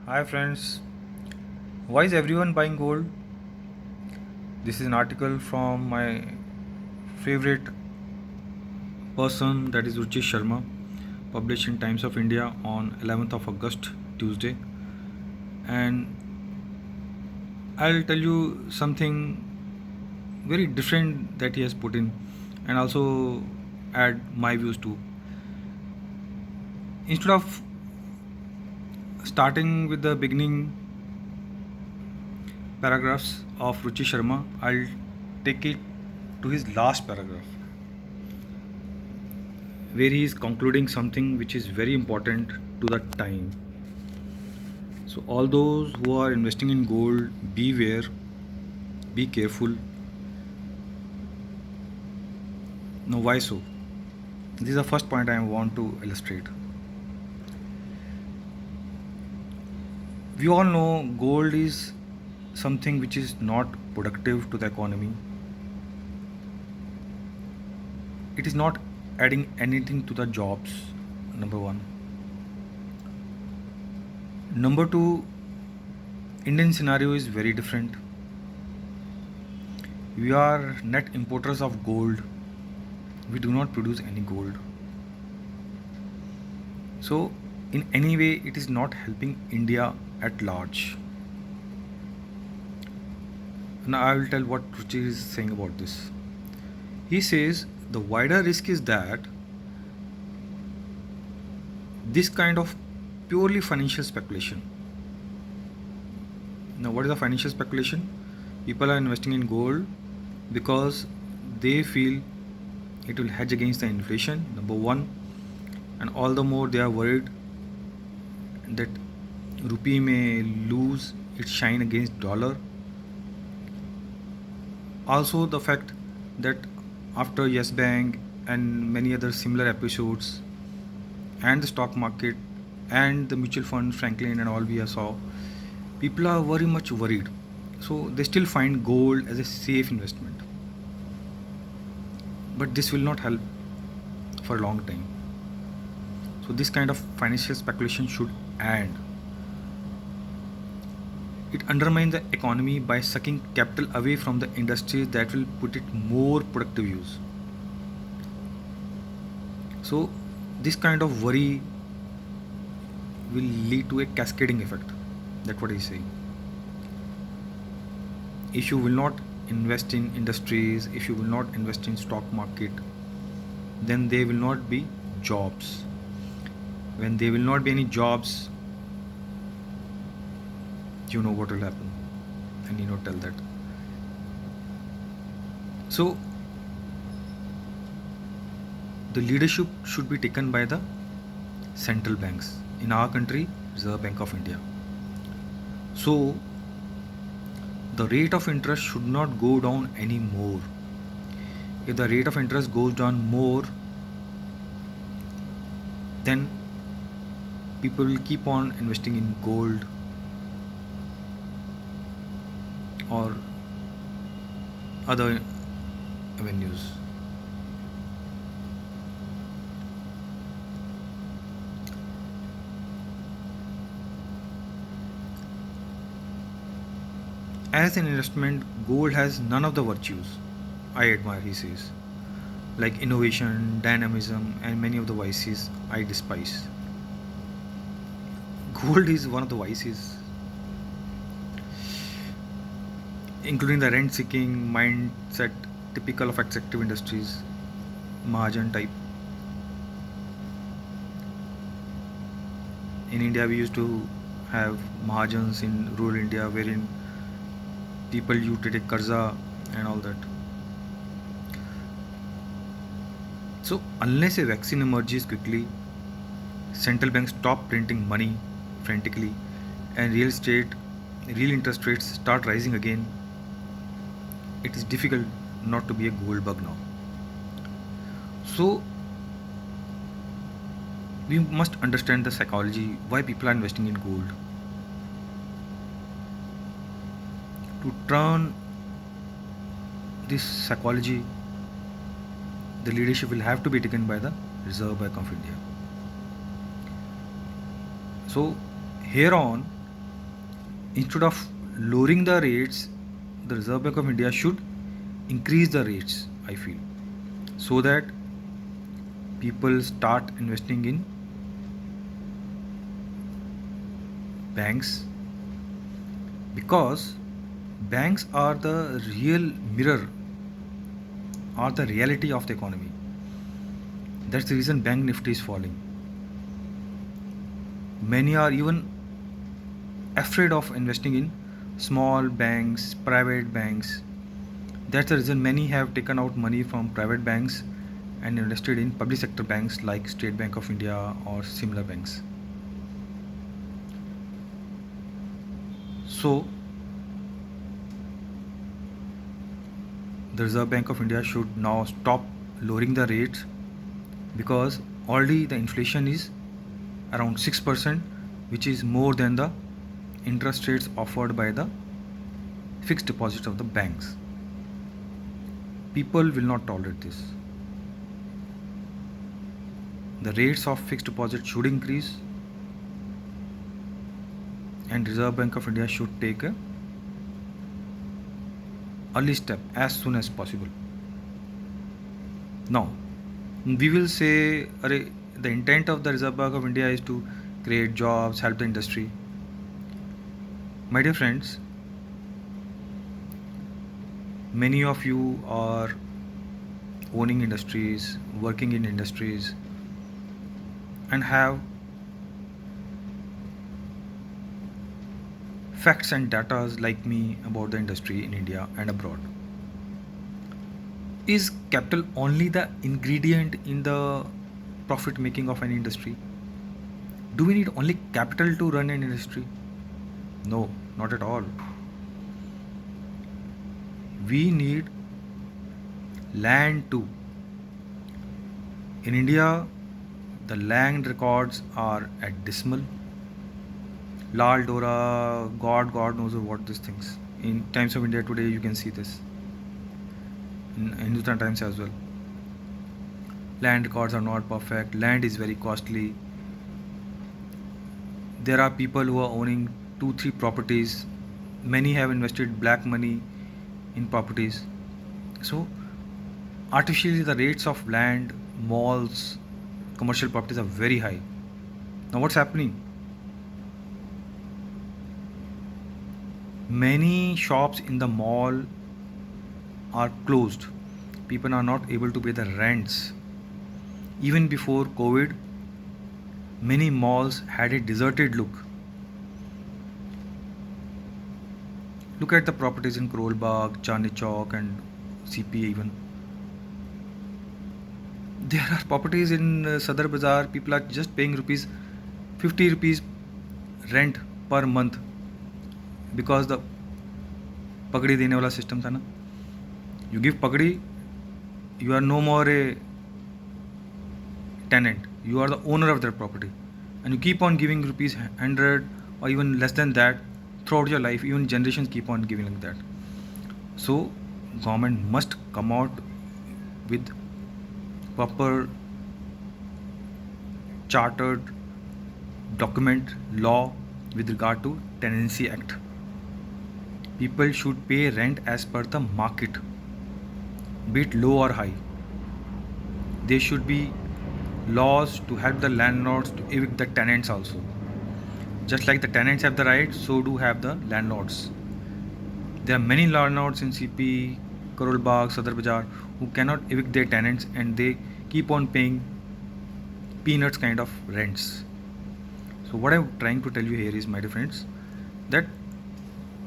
Hi friends, why is everyone buying gold? This is an article from my favorite person, that is Ruchi Sharma, published in Times of India on 11th of August, Tuesday. And I'll tell you something very different that he has put in, and also add my views too. Instead of starting with the beginning paragraphs of Ruchi Sharma, I'll take it to his last paragraph, where he is concluding something which is very important to the time. So, all those who are investing in gold, beware, be careful. Now, why so? This is the first point I want to illustrate. We all know gold is something which is not productive to the economy. It is not adding anything to the jobs, number one. Number two, Indian scenario is very different. We are net importers of gold. We do not produce any gold. So, in any way, it is not helping India at large. Now, I will tell what Ruchi is saying about this. He says the wider risk is that this kind of purely financial speculation. Now, what is the financial speculation? People are investing in gold because they feel it will hedge against the inflation, number one, and all the more they are worried that rupee may lose its shine against dollar. Also, the fact that after Yes Bank and many other similar episodes, and the stock market and the mutual fund, Franklin and all we saw, people are very much worried. So they still find gold as a safe investment. But this will not help for a long time. So this kind of financial speculation should end. It undermines the economy by sucking capital away from the industries that will put it more productive use. So this kind of worry will lead to a cascading effect. That's what he's saying. If you will not invest in industries, if you will not invest in stock market, then there will not be jobs. When there will not be any jobs, you know what will happen. I need not tell that. So the leadership should be taken by the central banks. In our country, Reserve Bank of India. So the rate of interest should not go down anymore. If the rate of interest goes down more, then people will keep on investing in gold or other avenues. As an investment, gold has none of the virtues I admire, he says, like innovation, dynamism, and many of the vices I despise. Gold is one of the vices, including the rent seeking mindset typical of extractive industries, Mahajan type. In India, we used to have Mahajans in rural India, wherein people used to take karza and all that. So, unless a vaccine emerges quickly, central banks stop printing money frantically, and real interest rates start rising again, it is difficult not to be a gold bug now. So, we must understand the psychology why people are investing in gold. To turn this psychology, the leadership will have to be taken by the Reserve Bank of India. So, here on, Instead of lowering the rates, the Reserve Bank of India should increase the rates, I feel, so that people start investing in banks, because banks are the real mirror or the reality of the economy. That's the reason bank nifty is falling. Many are even afraid of investing in small banks, private banks. That's the reason many have taken out money from private banks and invested in public sector banks like State Bank of India or similar banks. So, the Reserve Bank of India should now stop lowering the rates, because already the inflation is around 6%, which is more than the interest rates offered by the fixed deposits of the banks. People will not tolerate this. The rates of fixed deposit should increase, and Reserve Bank of India should take a early step as soon as possible. Now, we will say, the intent of the Reserve Bank of India is to create jobs, help the industry. My dear friends, many of you are owning industries, working in industries, and have facts and data like me about the industry in India and abroad. Is capital only the ingredient in the profit making of an industry? Do we need only capital to run an industry? No, not at all. We need land too. In India, the land records are at decimal. Lal Dora, God knows what these things. In Times of India today, you can see this. In Hindustan Times as well. Land records are not perfect. Land is very costly. There are people who are owning 2-3 properties. Many have invested black money in properties. So, artificially, the rates of land, malls, commercial properties are very high. Now, what's happening? Many shops in the mall are closed. People are not able to pay the rents. Even before COVID, many malls had a deserted look. Look at the properties in Karol Bagh, Chandni Chowk, and CPA even. There are properties in Sadar Bazaar. People are just paying 50 rupees rent per month, because the पगड़ी देने वाला system था ना. You give pagdi, you are no more a tenant. You are the owner of that property, and you keep on giving rupees 100 or even less than that throughout your life. Even generations keep on giving like that. So, government must come out with proper chartered document law with regard to Tenancy Act. People should pay rent as per the market, be it low or high. There should be laws to help the landlords to evict the tenants also. Just like the tenants have the right, so do have the landlords. There are many landlords in CP, Karol Bagh, Sadar Bazaar who cannot evict their tenants, and they keep on paying peanuts kind of rents. So what I'm trying to tell you here is, my dear friends, that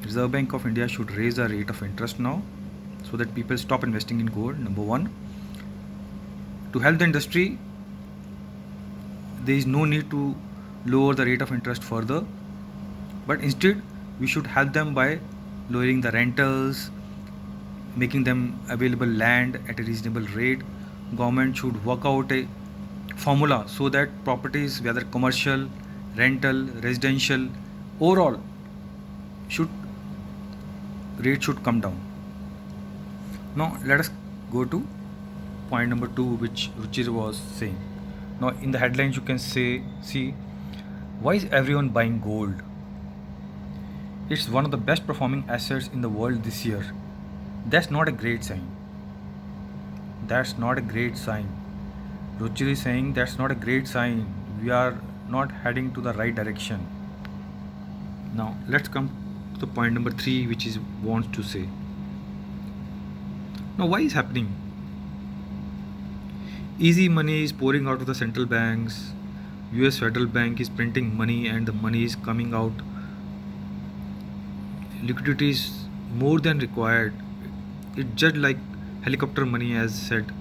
Reserve Bank of India should raise the rate of interest now, so that people stop investing in gold. Number one, to help the industry, there is no need to lower the rate of interest further, but instead we should help them by lowering the rentals, making them available land at a reasonable rate. Government should work out a formula so that properties, whether commercial, rental, residential, overall should rate should come down. Now let us go to point number 2, which Ruchir was saying. Now in the headlines you can see, why is everyone buying gold? It's one of the best performing assets in the world this year. That's not a great sign. That's not a great sign. Ruchir is saying that's not a great sign. We are not heading to the right direction. Now let's come to the point number 3, which is wants to say. Now why is happening? Easy money is pouring out of the central banks. US Federal Bank is printing money and the money is coming out. Liquidity is more than required. It's just like helicopter money, as said.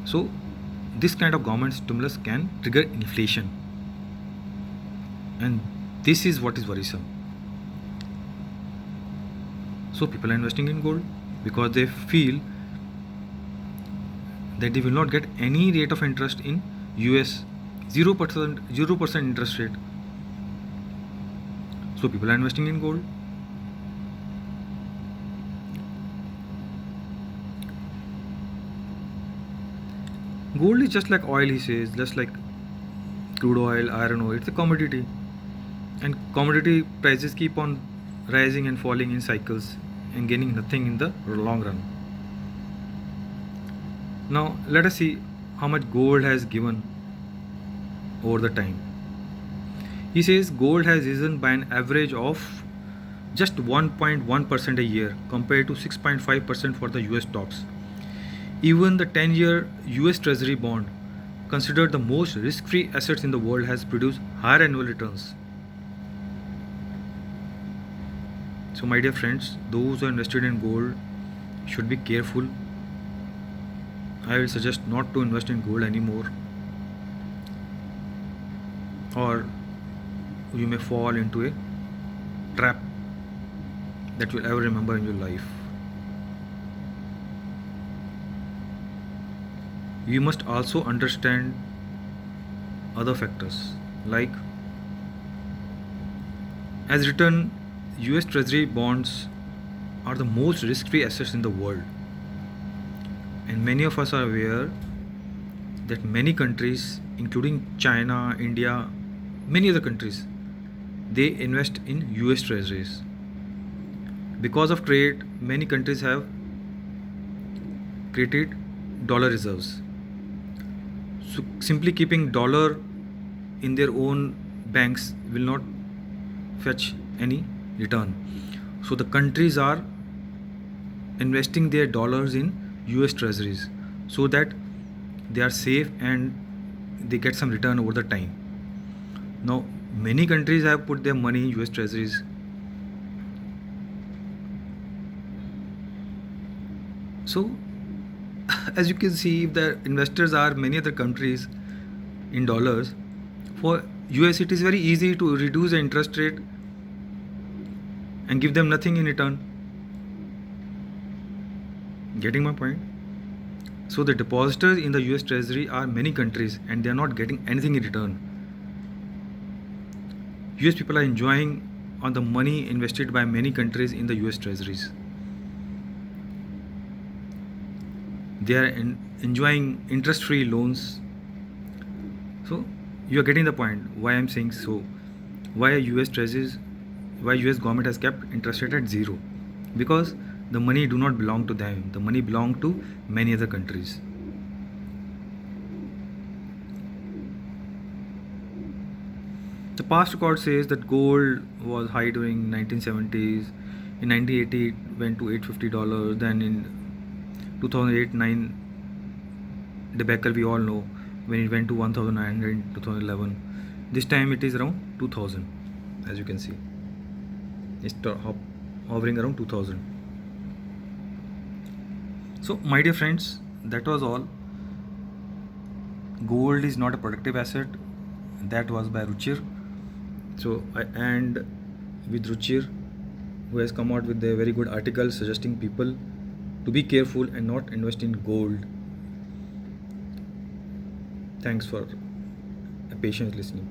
So this kind of government stimulus can trigger inflation, and this is what is worrisome. So people are investing in gold because they feel that they will not get any rate of interest in US, 0% interest rate. So people are investing in gold. Gold is just like oil, he says, just like crude oil, iron ore. It's a commodity, and commodity prices keep on rising and falling in cycles and gaining nothing in the long run. Now let us see how much gold has given over the time. He says gold has risen by an average of just 1.1% a year compared to 6.5% for the US stocks. Even the 10-year US Treasury bond, considered the most risk-free assets in the world, has produced higher annual returns. So my dear friends, those who are invested in gold should be careful. I will suggest not to invest in gold anymore, or you may fall into a trap that you'll ever remember in your life. You must also understand other factors, like, as written, US Treasury bonds are the most risk-free assets in the world, and many of us are aware that many countries, including China, India, many other countries, they invest in US Treasuries. Because of trade, many countries have created dollar reserves. So simply keeping dollar in their own banks will not fetch any return. So the countries are investing their dollars in US Treasuries so that they are safe and they get some return over the time. Now many countries have put their money in US Treasuries. So as you can see, if the investors are many other countries in dollars, for US it is very easy to reduce the interest rate and give them nothing in return. Getting my point? So the depositors in the US Treasury are many countries and they are not getting anything in return. US people are enjoying on the money invested by many countries in the US Treasuries. They are enjoying interest-free loans. So you are getting the point why I'm saying so. Why US Treasuries, why US government has kept interest rate at 0? Because the money do not belong to them. The money belong to many other countries. The past record says that gold was high during 1970s. In 1980 it went to $850. Then in 2008-9 debacle we all know, when it went to 1900 in 2011. This time it is around 2000, as you can see. It's hovering around 2000. So my dear friends, that was all. Gold is not a productive asset. That was by Ruchir. So I end with Ruchir, who has come out with a very good article suggesting people to be careful and not invest in gold. Thanks for patience listening.